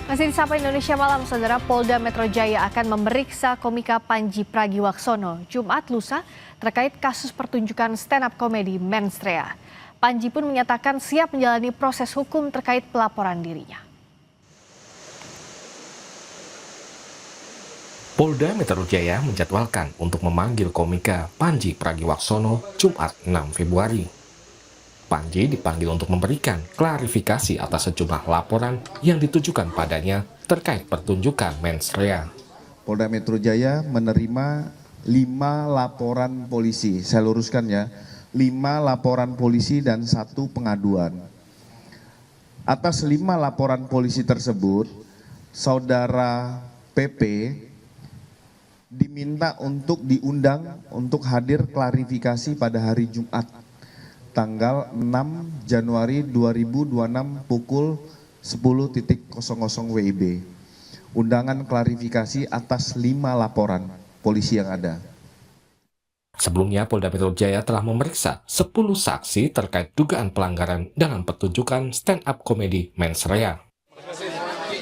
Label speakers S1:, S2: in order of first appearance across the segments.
S1: Masih di Sapa Indonesia Malam, Saudara. Polda Metro Jaya akan memeriksa komika Panji Pragiwaksono Jumat lusa terkait kasus pertunjukan stand-up komedi Menstrea. Panji pun menyatakan siap menjalani proses hukum terkait pelaporan dirinya.
S2: Polda Metro Jaya menjadwalkan untuk memanggil komika Panji Pragiwaksono Jumat 6 Februari. Panji dipanggil untuk memberikan klarifikasi atas sejumlah laporan yang ditujukan padanya terkait pertunjukan Menstrea.
S3: Polda Metro Jaya menerima 5 laporan polisi, saya luruskan ya, 5 laporan polisi dan 1 pengaduan. Atas 5 laporan polisi tersebut, Saudara PP diminta untuk diundang untuk hadir klarifikasi pada hari Jumat, tanggal 6 Januari 2026 pukul 10.00 WIB. Undangan klarifikasi atas 5 laporan polisi yang ada.
S2: Sebelumnya, Polda Metro Jaya telah memeriksa 10 saksi terkait dugaan pelanggaran dalam pertunjukan stand-up komedi Menstrea.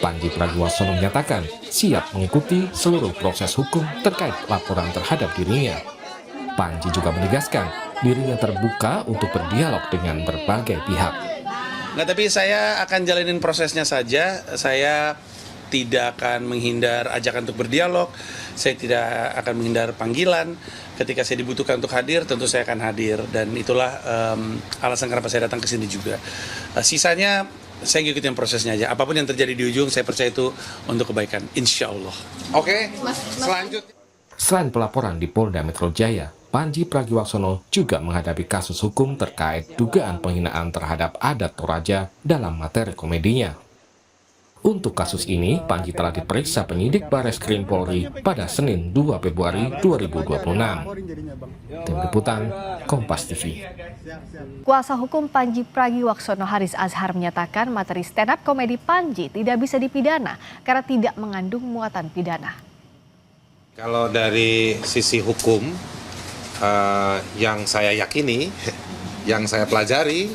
S2: Panji Pragiwaksono menyatakan siap mengikuti seluruh proses hukum terkait laporan terhadap dirinya. Panji juga menegaskan dirinya terbuka untuk berdialog dengan berbagai pihak.
S4: Nggak, tapi saya akan jalanin prosesnya saja. Saya tidak akan menghindar ajakan untuk berdialog. Saya tidak akan menghindar panggilan. Ketika saya dibutuhkan untuk hadir, tentu saya akan hadir. Dan itulah alasan kenapa saya datang ke sini juga. Sisanya saya ngikutin prosesnya aja. Apapun yang terjadi di ujung, saya percaya itu untuk kebaikan. Insya Allah. Oke, selanjutnya.
S2: Selain pelaporan di Polda Metro Jaya, Panji Pragiwaksono juga menghadapi kasus hukum terkait dugaan penghinaan terhadap adat Toraja dalam materi komedinya. Untuk kasus ini, Panji telah diperiksa penyidik Bareskrim Polri pada Senin 2 Februari 2026. Tim Liputan, Kompas TV.
S1: Kuasa hukum Panji Pragiwaksono Haris Azhar menyatakan materi stand-up komedi Panji tidak bisa dipidana karena tidak mengandung muatan pidana.
S5: Kalau dari sisi hukum, yang saya yakini, yang saya pelajari,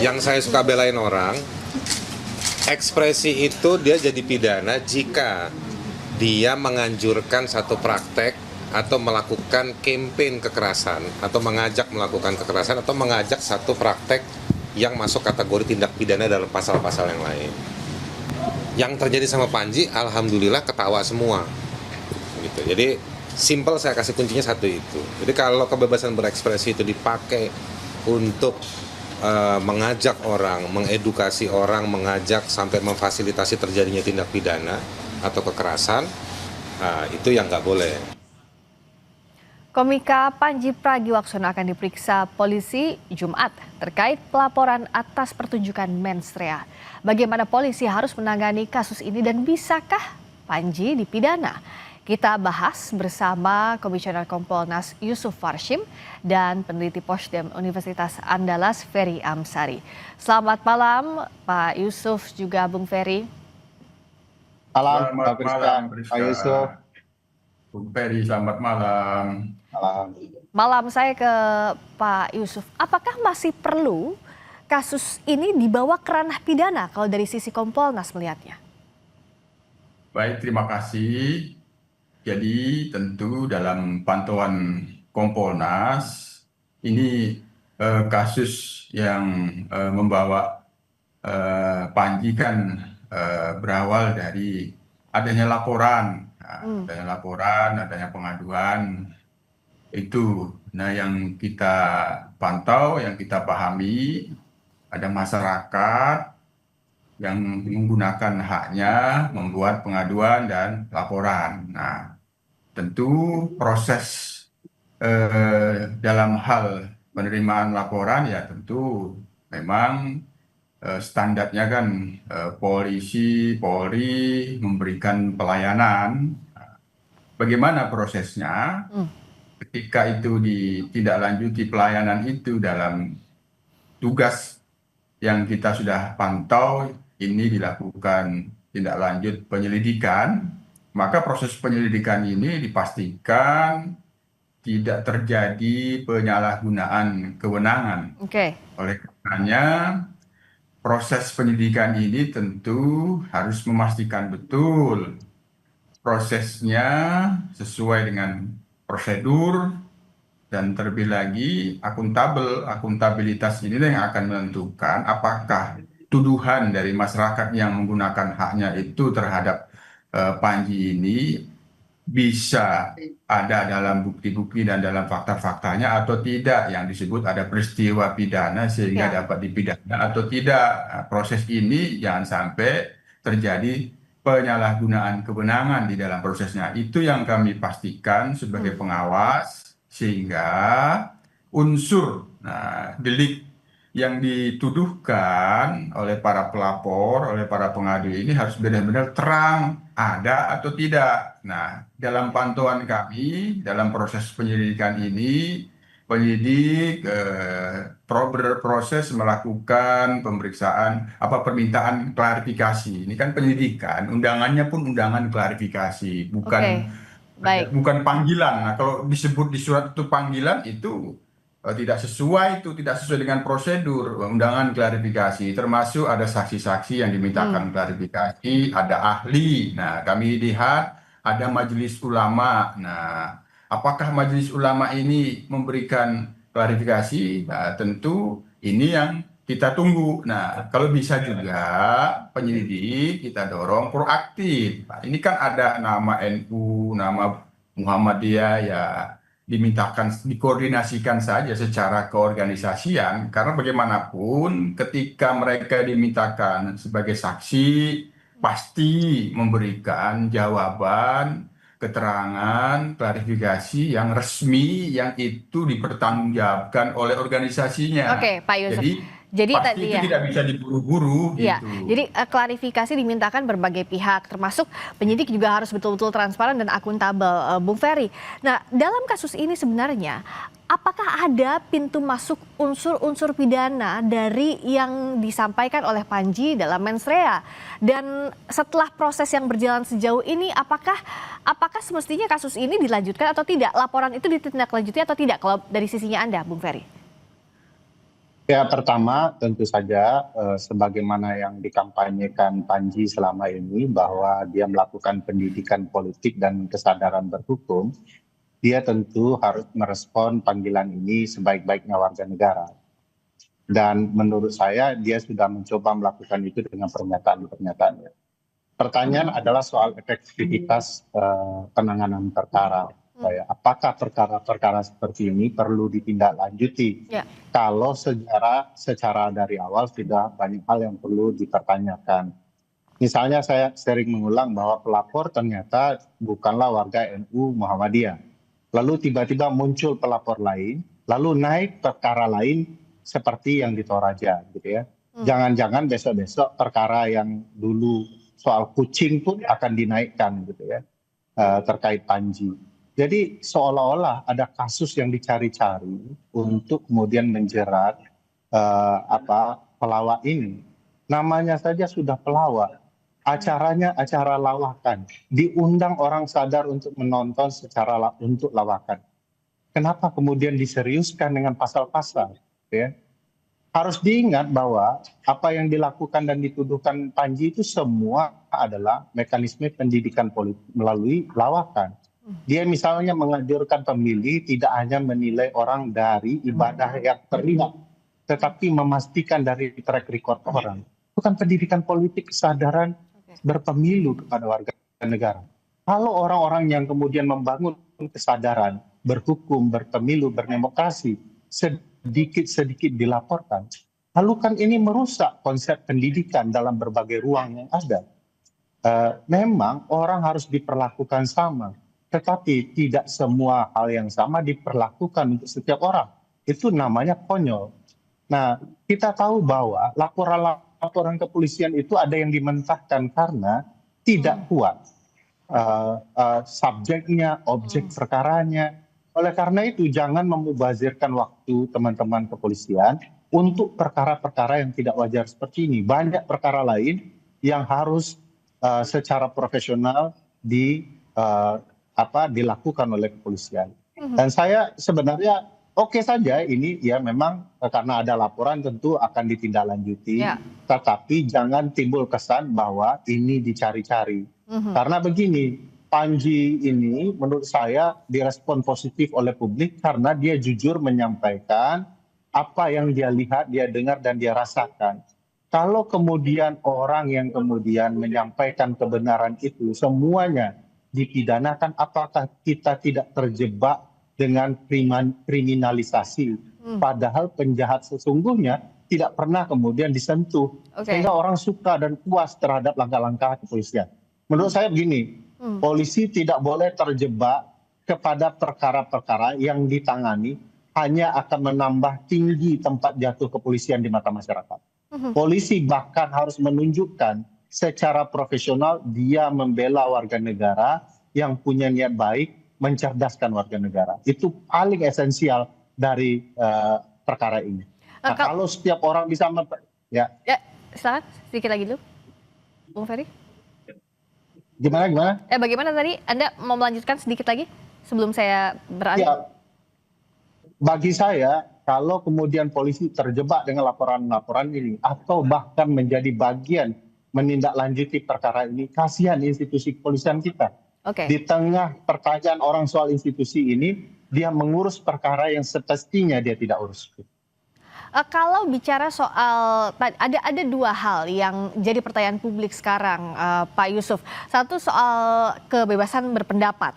S5: yang saya suka belain orang, ekspresi itu dia jadi pidana jika dia menganjurkan satu praktek atau melakukan campaign kekerasan, atau mengajak melakukan kekerasan, atau mengajak satu praktek yang masuk kategori tindak pidana dalam pasal-pasal yang lain. Yang terjadi sama Panji, alhamdulillah ketawa semua. Gitu. Jadi simple, saya kasih kuncinya satu itu. Jadi kalau kebebasan berekspresi itu dipakai untuk mengajak orang, mengedukasi orang, mengajak sampai memfasilitasi terjadinya tindak pidana atau kekerasan, itu yang nggak boleh.
S1: Komika Panji Pragiwaksono akan diperiksa polisi Jumat terkait pelaporan atas pertunjukan Menstrea. Bagaimana polisi harus menangani kasus ini dan bisakah Panji dipidana? Kita bahas bersama Komisioner Kompolnas Yusuf Warshim dan peneliti Posdem Universitas Andalas Ferry Amsari. Selamat malam Pak Yusuf juga Bung Ferry.
S6: Malam,
S7: Selamat malam,
S6: Pak Yusuf.
S7: Bung Ferry, selamat malam.
S1: Malam, saya ke Pak Yusuf. Apakah masih perlu kasus ini dibawa ke ranah pidana kalau dari sisi Kompolnas melihatnya?
S7: Baik, terima kasih. Jadi tentu dalam pantauan Kompolnas, ini kasus yang membawa Panji kan berawal dari adanya laporan, adanya pengaduan itu. Nah, yang kita pantau, yang kita pahami, ada masyarakat yang menggunakan haknya membuat pengaduan dan laporan. Nah, tentu proses dalam hal penerimaan laporan ya tentu memang standarnya kan polisi, Polri memberikan pelayanan. Bagaimana prosesnya? Ketika itu ditindaklanjuti pelayanan itu dalam tugas yang kita sudah pantau, ini dilakukan tindak lanjut penyelidikan, maka proses penyelidikan ini dipastikan tidak terjadi penyalahgunaan kewenangan. Oleh karenanya proses penyidikan ini tentu harus memastikan betul prosesnya sesuai dengan prosedur dan terlebih lagi akuntabel. Akuntabilitas ini yang akan menentukan apakah tuduhan dari masyarakat yang menggunakan haknya itu terhadap Panji ini bisa ada dalam bukti-bukti dan dalam fakta-faktanya atau tidak, yang disebut ada peristiwa pidana sehingga
S1: Ya.
S7: dapat dipidana atau tidak. Nah, proses ini jangan sampai terjadi penyalahgunaan kewenangan di dalam prosesnya. Itu yang kami pastikan sebagai pengawas, sehingga unsur delik yang dituduhkan oleh para pelapor, oleh para pengadu ini harus benar-benar terang, ada atau tidak. Nah, dalam pantauan kami, dalam proses penyelidikan ini, penyidik berproses melakukan pemeriksaan, permintaan klarifikasi. Ini kan penyidikan, undangannya pun undangan klarifikasi,
S1: Oke, baik.
S7: bukan panggilan. Nah, kalau disebut di surat itu panggilan, itu tidak sesuai dengan prosedur undangan klarifikasi, termasuk ada saksi-saksi yang dimintakan klarifikasi, ada ahli. Nah, kami lihat ada majelis ulama. Nah, apakah majelis ulama ini memberikan klarifikasi? Nah, tentu ini yang kita tunggu. Nah, kalau bisa juga penyelidik kita dorong proaktif. Nah, ini kan ada nama NU, nama Muhammadiyah, ya dikoordinasikan saja secara keorganisasian, karena bagaimanapun ketika mereka dimintakan sebagai saksi pasti memberikan jawaban, keterangan, klarifikasi yang resmi, yang itu dipertanggungjawabkan oleh organisasinya.
S1: Oke, Pak Yusuf. Jadi
S7: Pasti
S1: tadi
S7: itu
S1: ya.
S7: tidak bisa diburu-buru
S1: Iya,
S7: gitu.
S1: jadi klarifikasi dimintakan berbagai pihak, termasuk penyidik juga harus betul-betul transparan dan akuntabel, Bung Ferry. Nah, dalam kasus ini sebenarnya, apakah ada pintu masuk unsur-unsur pidana dari yang disampaikan oleh Panji dalam mens rea? Dan setelah proses yang berjalan sejauh ini, apakah semestinya kasus ini dilanjutkan atau tidak? Laporan itu ditindaklanjuti atau tidak kalau dari sisinya Anda, Bung Ferry?
S6: Ya, pertama tentu saja sebagaimana yang dikampanyekan Panji selama ini bahwa dia melakukan pendidikan politik dan kesadaran berhukum, dia tentu harus merespon panggilan ini sebaik-baiknya warga negara. Dan menurut saya dia sudah mencoba melakukan itu dengan pernyataan-pernyataannya. Pertanyaan adalah soal efektivitas penanganan perkara. Apakah perkara-perkara seperti ini perlu ditindaklanjuti?
S1: Ya.
S6: Kalau secara dari awal sudah banyak hal yang perlu dipertanyakan. Misalnya saya sering mengulang bahwa pelapor ternyata bukanlah warga NU Muhammadiyah. Lalu tiba-tiba muncul pelapor lain, lalu naik perkara lain seperti yang di Toraja, gitu ya. Jangan-jangan besok-besok perkara yang dulu soal kucing pun akan dinaikkan, gitu ya, terkait Panji. Jadi seolah-olah ada kasus yang dicari-cari untuk kemudian menjerat pelawak ini. Namanya saja sudah pelawak. Acaranya acara lawakan. Diundang orang sadar untuk menonton untuk lawakan. Kenapa kemudian diseriuskan dengan pasal-pasal? Ya? Harus diingat bahwa apa yang dilakukan dan dituduhkan Panji itu semua adalah mekanisme pendidikan politik melalui lawakan. Dia misalnya menganjurkan pemilih tidak hanya menilai orang dari ibadah yang terlihat, tetapi memastikan dari track record orang. Bukan pendidikan politik kesadaran berpemilu kepada warga negara. Kalau orang-orang yang kemudian membangun kesadaran berhukum, berpemilu, berdemokrasi, sedikit-sedikit dilaporkan, lalu kan ini merusak konsep pendidikan dalam berbagai ruang yang ada. Memang orang harus diperlakukan sama. Tetapi tidak semua hal yang sama diperlakukan untuk setiap orang. Itu namanya konyol. Nah, kita tahu bahwa laporan kepolisian itu ada yang dimentahkan karena tidak kuat subjeknya, objek perkaranya. Oleh karena itu, jangan memubazirkan waktu teman-teman kepolisian untuk perkara-perkara yang tidak wajar seperti ini. Banyak perkara lain yang harus secara profesional dilakukan oleh kepolisian. Dan saya sebenarnya Oke saja ini ya memang karena ada laporan tentu akan ditindaklanjuti,
S1: Ya.
S6: tetapi jangan timbul kesan bahwa ini dicari-cari. Karena begini, Panji ini menurut saya direspon positif oleh publik karena dia jujur menyampaikan apa yang dia lihat, dia dengar, dan dia rasakan. Kalau kemudian orang yang kemudian menyampaikan kebenaran itu semuanya dipidanakan, apakah kita tidak terjebak dengan kriminalisasi? Padahal penjahat sesungguhnya tidak pernah kemudian disentuh.
S1: Oke.
S6: Sehingga orang suka dan puas terhadap langkah-langkah kepolisian. Menurut saya begini, polisi tidak boleh terjebak kepada perkara-perkara yang ditangani hanya akan menambah tinggi tempat jatuh kepolisian di mata masyarakat. Polisi bahkan harus menunjukkan secara profesional dia membela warga negara yang punya niat baik, mencerdaskan warga negara. Itu paling esensial dari perkara ini. Nah, kalau setiap orang bisa
S1: Ya, silakan sedikit lagi dulu, Bung Ferry.
S6: Gimana?
S1: Bagaimana tadi? Anda mau melanjutkan sedikit lagi sebelum saya beralih?
S6: Ya, bagi saya, kalau kemudian polisi terjebak dengan laporan-laporan ini, atau bahkan menjadi bagian menindaklanjuti perkara ini, kasihan institusi kepolisian kita.
S1: Oke.
S6: Di tengah pertanyaan orang soal institusi ini, dia mengurus perkara yang semestinya dia tidak urus.
S1: Kalau bicara soal ada dua hal yang jadi pertanyaan publik sekarang, Pak Yusuf. Satu soal kebebasan berpendapat.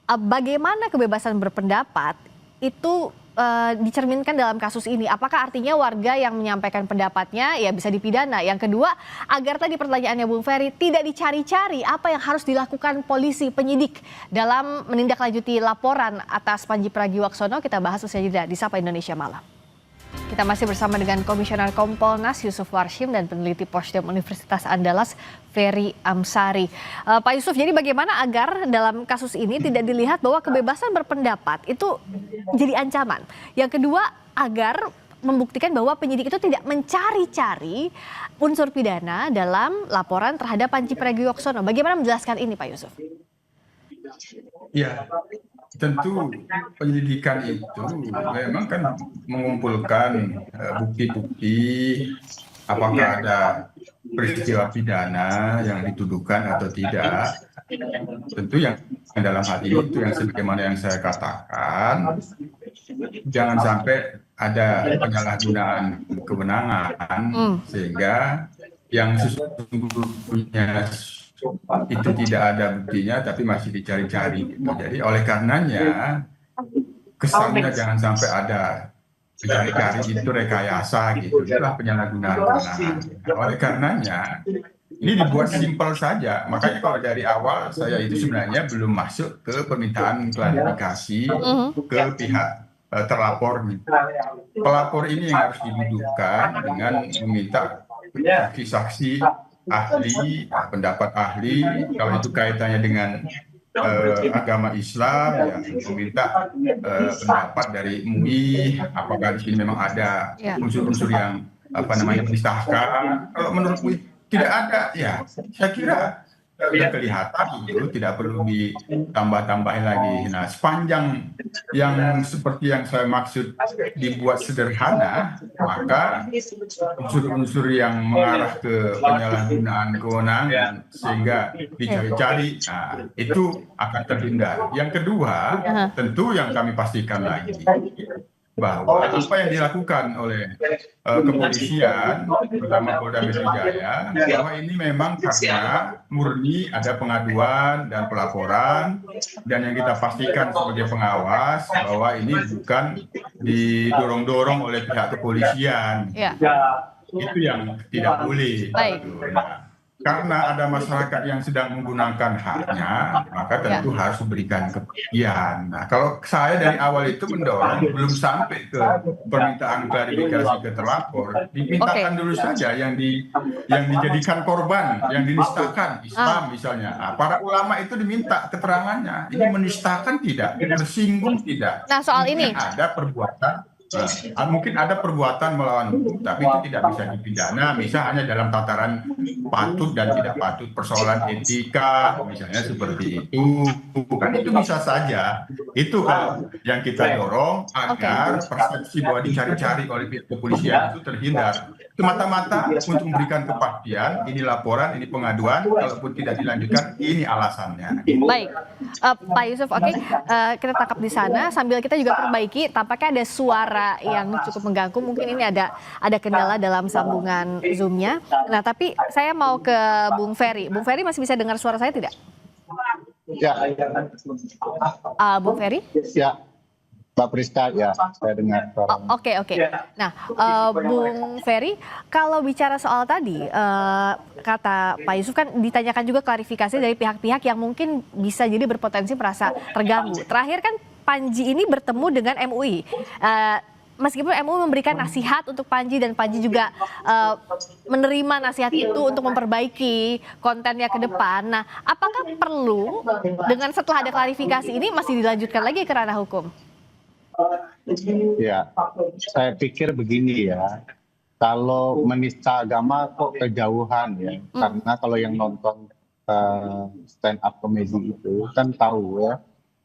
S1: Bagaimana kebebasan berpendapat itu dicerminkan dalam kasus ini? Apakah artinya warga yang menyampaikan pendapatnya ya bisa dipidana? Yang kedua, agar tadi pertanyaannya Bung Ferry tidak dicari-cari, apa yang harus dilakukan polisi penyidik dalam menindaklanjuti laporan atas Panji Pragiwaksono? Kita bahas usai jeda di Sapa Indonesia Malam. Kita masih bersama dengan Komisioner Kompolnas Yusuf Warshim dan peneliti Posdem Universitas Andalas Ferry Amsari. Pak Yusuf, jadi bagaimana agar dalam kasus ini tidak dilihat bahwa kebebasan berpendapat itu jadi ancaman? Yang kedua, agar membuktikan bahwa penyidik itu tidak mencari-cari unsur pidana dalam laporan terhadap Panji Pragiwaksono. Bagaimana menjelaskan ini, Pak Yusuf?
S7: Ya, tentu penyelidikan itu memang kan mengumpulkan bukti-bukti apakah ada peristiwa pidana yang dituduhkan atau tidak. Tentu yang dalam hal ini itu yang sebagaimana yang saya katakan, jangan sampai ada penyalahgunaan kewenangan sehingga yang sesungguhnya itu tidak ada buktinya tapi masih dicari-cari gitu. Jadi oleh karenanya kesannya jangan sampai ada dicari-cari itu rekayasa gitu, itulah penyalahgunaan kewenangan. Oleh karenanya ini dibuat simpel saja, makanya kalau dari awal saya itu sebenarnya belum masuk ke permintaan klarifikasi ke pihak terlapor. Pelapor ini yang harus didudukkan dengan meminta saksi-saksi ahli, pendapat ahli, kalau itu kaitannya dengan agama Islam, ya meminta pendapat dari MUI, apakah di sini memang ada unsur-unsur yang disahkan. Kalau menurut MUI tidak ada, ya saya kira sudah kelihatan itu tidak perlu ditambah-tambahin lagi. Nah, sepanjang yang seperti yang saya maksud dibuat sederhana, maka unsur-unsur yang mengarah ke penyalahgunaan kewenangan sehingga dicari-cari, nah, itu akan terhindar. Yang kedua, tentu yang kami pastikan lagi bahwa apa yang dilakukan oleh kepolisian, terutama Polda Metro Jaya, bahwa ini memang karena murni ada pengaduan dan pelaporan, dan yang kita pastikan sebagai pengawas bahwa ini bukan didorong-dorong oleh pihak kepolisian. Itu yang tidak boleh. Nah, karena ada masyarakat yang sedang menggunakan haknya, maka tentu harus diberikan kepastian. Nah, kalau saya dari awal itu mendorong belum sampai ke permintaan klarifikasi ke terlapor, dimintakan dulu saja yang dijadikan korban, yang dinistakan Islam misalnya. Nah, para ulama itu diminta keterangannya, ini menistakan tidak, tersinggung tidak.
S1: Nah, soal ini
S7: ada perbuatan Mungkin ada perbuatan melawan hukum, tapi itu tidak bisa dipidana, misalnya dalam tataran patut dan tidak patut, persoalan etika, misalnya seperti itu. Kan itu bisa saja. Itu kalau yang kita dorong agar persepsi bahwa dicari-cari oleh pihak kepolisian itu terhindar. Semata-mata untuk memberikan kepastian, ini laporan, ini pengaduan, kalaupun tidak dilanjutkan, ini alasannya.
S1: Baik, Pak Yusuf, oke, kita tangkap di sana sambil kita juga perbaiki. Tampaknya ada suara yang cukup mengganggu. Mungkin ini ada kendala dalam sambungan Zoom-nya. Nah, tapi saya mau ke Bung Ferry. Bung Ferry masih bisa dengar suara saya tidak?
S6: Ya,
S1: Bung Ferry?
S6: ya, Mbak Priska, ya, saya dengar.
S1: Oke. Nah, Bung Ferry, kalau bicara soal tadi, kata Pak Yusuf kan ditanyakan juga klarifikasi dari pihak-pihak yang mungkin bisa jadi berpotensi merasa terganggu. Terakhir kan Panji ini bertemu dengan MUI. Meskipun MUI memberikan nasihat untuk Panji dan Panji juga menerima nasihat itu untuk memperbaiki kontennya ke depan. Nah, apakah perlu dengan setelah ada klarifikasi ini masih dilanjutkan lagi ke ranah hukum?
S6: Ya, saya pikir begini ya, kalau menista agama kok kejauhan ya, karena kalau yang nonton stand up comedy itu kan tahu ya,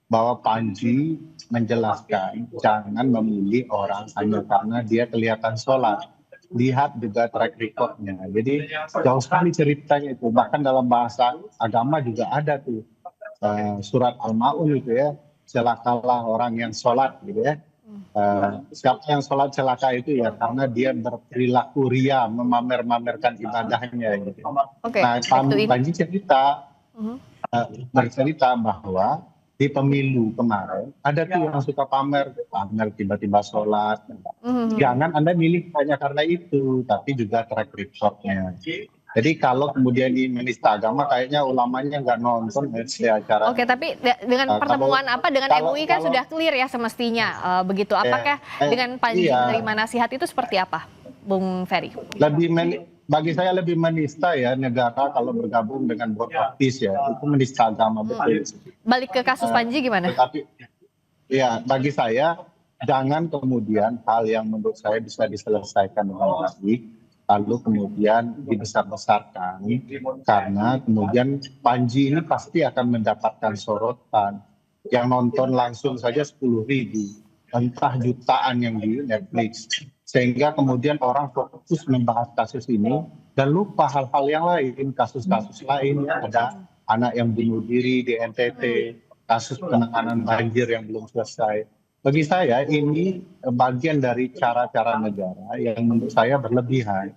S6: bahwa Panji menjelaskan jangan memilih orang hanya karena dia kelihatan sholat. Lihat juga track recordnya. Jadi jauh sekali ceritanya itu. Bahkan dalam bahasa agama juga ada tuh surat Al-Ma'un itu ya. Celakalah orang yang sholat gitu ya. Siapa yang sholat celaka itu ya karena dia berperilaku ria, memamer-mamerkan ibadahnya gitu. Nah, Panji bercerita bahwa di pemilu kemarin ada tuh yang suka pamer tiba-tiba sholat. Jangan Anda milih hanya karena itu, tapi juga track recordnya. Jadi kalau kemudian di menista agama kayaknya ulamanya nggak nonton acara.
S1: Oke, tapi dengan pertemuan dengan MUI kan sudah clear ya semestinya begitu. Apakah dengan Panji menerima nasihat itu seperti apa, Bung Ferry?
S6: Bagi saya lebih menista ya negara kalau bergabung dengan board of peace ya, itu menista agama betul.
S1: Balik ke kasus Panji gimana?
S6: Tetapi ya bagi saya jangan kemudian hal yang menurut saya bisa diselesaikan dengan baik lalu kemudian dibesar-besarkan karena kemudian Panji ini pasti akan mendapatkan sorotan. Yang nonton langsung saja 10.000, entah jutaan yang di Netflix. Sehingga kemudian orang fokus membahas kasus ini dan lupa hal-hal yang lain, kasus-kasus lain. Ada anak yang bunuh diri di NTT, kasus penanganan banjir yang belum selesai. Bagi saya ini bagian dari cara-cara negara yang menurut saya berlebihan.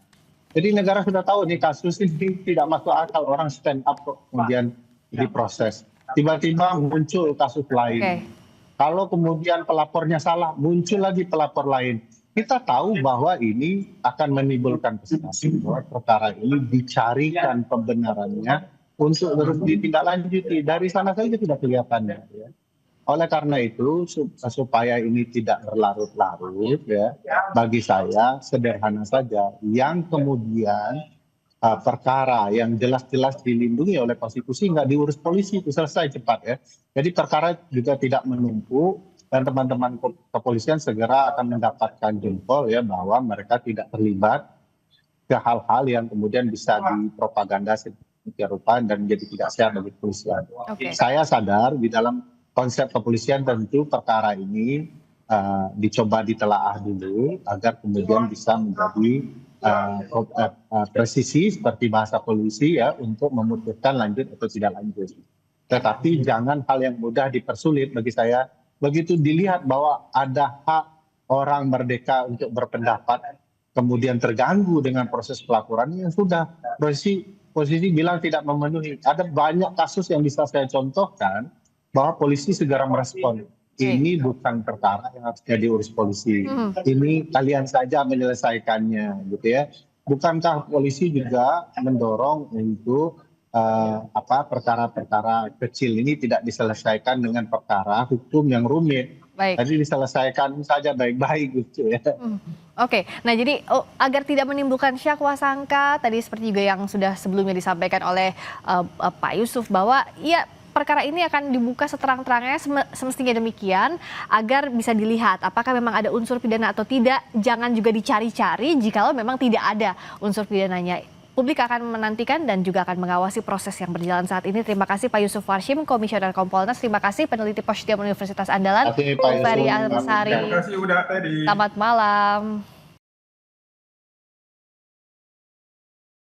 S6: Jadi negara sudah tahu nih kasus ini tidak masuk akal, orang stand up kok kemudian diproses. Tiba-tiba muncul kasus lain. Kalau kemudian pelapornya salah, muncul lagi pelapor lain. Kita tahu bahwa ini akan menimbulkan frustasi bahwa perkara ini dicarikan pembenarannya untuk terus ditindaklanjuti. Dari sana saja tidak kelihatannya. Ya. Oleh karena itu supaya ini tidak berlarut-larut ya, bagi saya sederhana saja. Yang kemudian perkara yang jelas-jelas dilindungi oleh konstitusi nggak diurus polisi itu selesai cepat ya. Jadi perkara juga tidak menumpuk dan teman-teman kepolisian segera akan mendapatkan jempol ya bahwa mereka tidak terlibat ke hal-hal yang kemudian bisa dipropaganda sedemikian rupa dan menjadi tidak sehat bagi kepolisian. Saya sadar di dalam konsep kepolisian tentu perkara ini dicoba ditelaah dulu agar kemudian bisa menjadi presisi seperti bahasa polisi ya untuk memutuskan lanjut atau tidak lanjut. Tetapi jangan hal yang mudah dipersulit bagi saya. Begitu dilihat bahwa ada hak orang merdeka untuk berpendapat kemudian terganggu dengan proses pelaporan yang sudah posisi bilang tidak memenuhi. Ada banyak kasus yang bisa saya contohkan bahwa polisi segera merespon. Ini bukan perkara yang harusnya diurus polisi. Ini kalian saja menyelesaikannya, gitu ya. Bukankah polisi juga mendorong untuk perkara-perkara kecil ini tidak diselesaikan dengan perkara hukum yang rumit. Jadi diselesaikan saja baik-baik gitu ya.
S1: Nah jadi agar tidak menimbulkan syakwa sangka, tadi seperti juga yang sudah sebelumnya disampaikan oleh Pak Yusuf bahwa ya perkara ini akan dibuka seterang-terangnya, semestinya demikian, agar bisa dilihat apakah memang ada unsur pidana atau tidak. Jangan juga dicari-cari jikalau memang tidak ada unsur pidananya. Publik akan menantikan dan juga akan mengawasi proses yang berjalan saat ini. Terima kasih Pak Yusuf Warshim, Komisioner Kompolnas. Terima kasih peneliti Posdiam Universitas Andalan,
S6: Terima kasih, Pak
S1: Ferry
S6: Yusuf.
S1: Almasari.
S7: Terima kasih udah tadi.
S1: Selamat malam.